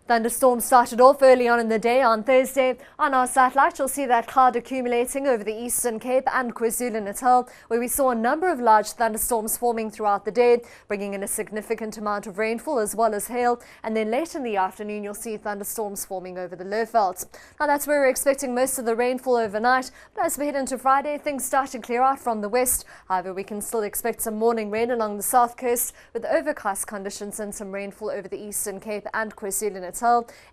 Thunderstorms started off early on in the day on Thursday. On our satellite, you'll see that cloud accumulating over the Eastern Cape and KwaZulu-Natal, where we saw a number of large thunderstorms forming throughout the day, bringing in a significant amount of rainfall as well as hail. And then late in the afternoon, you'll see thunderstorms forming over the Lowveld. Now, that's where we're expecting most of the rainfall overnight. But as we head into Friday, things start to clear out from the west. However, we can still expect some morning rain along the south coast, with overcast conditions and some rainfall over the Eastern Cape and KwaZulu-Natal.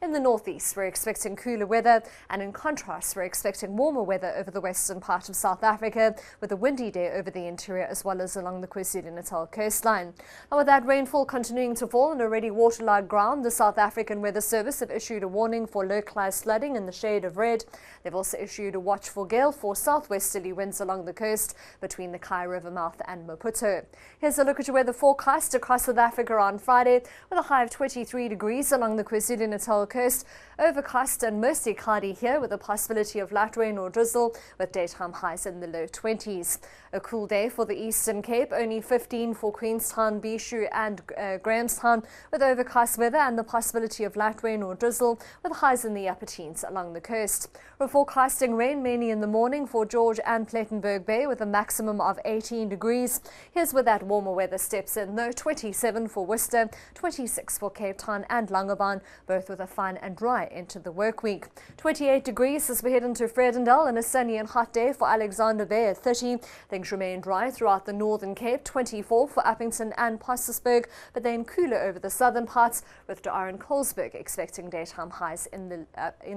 In the northeast, we're expecting cooler weather, and in contrast, we're expecting warmer weather over the western part of South Africa, with a windy day over the interior as well as along the KwaZulu-Natal coastline. Now, with that rainfall continuing to fall on already waterlogged ground, the South African Weather Service have issued a warning for localized flooding in the shade of red. They've also issued a watch for gale for southwesterly winds along the coast between the Kai River mouth and Maputo. Here's a look at your weather forecast across South Africa on Friday, with a high of 23 degrees along the KwaZulu-Natal coast. Overcast and mostly cloudy here, with a possibility of light rain or drizzle, with daytime highs in the low 20s. A cool day for the Eastern Cape, only 15 for Queenstown, Bishu and Grahamstown, with overcast weather and the possibility of light rain or drizzle, with highs in the upper teens along the coast. We're forecasting rain mainly in the morning for George and Plettenberg Bay, with a maximum of 18 degrees. Here's where that warmer weather steps in, though: 27 for Worcester, 26 for Cape Town and Langebaan, both with a fine and dry into the work week. 28 degrees as we head into Vredendal, and a sunny and hot day for Alexander Bay at 30. Things remain dry throughout the Northern Cape. 24 for Uppington and Potchefstroom, but then cooler over the southern parts, with De Aar and Colesberg expecting daytime highs in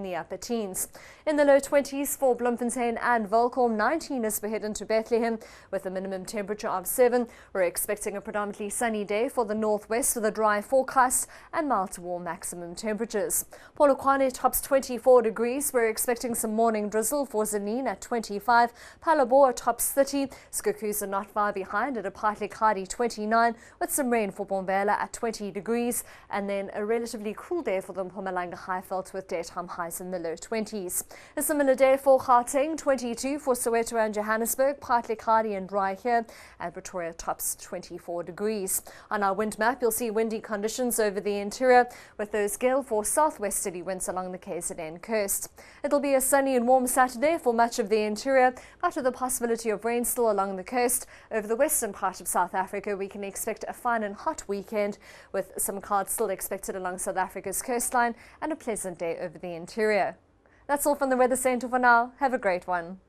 the upper teens. In the low 20s for Bloemfontein and Welkom, 19 as we head into Bethlehem, with a minimum temperature of 7. We're expecting a predominantly sunny day for the northwest, with a dry forecast and mild to warm maximum temperatures. Polokwane tops 24 degrees. We're expecting some morning drizzle for Zanin at 25. Palabor tops 30. Skukuza not far behind at a partly cloudy 29, with some rain for Bombela at 20 degrees. And then a relatively cool day for the Mpumalanga Highveld, with daytime highs in the low 20s. A similar day for Gauteng, 22 for Soweto and Johannesburg, partly cloudy and dry here. And Pretoria tops 24 degrees. On our wind map, you'll see windy conditions over the interior, with those gale force southwesterly winds along the KZN coast. It'll be a sunny and warm Saturday for much of the interior, but with the possibility of rain still along the coast. Over the western part of South Africa, we can expect a fine and hot weekend, with some clouds still expected along South Africa's coastline, and a pleasant day over the interior. That's all from the Weather Centre for now. Have a great one.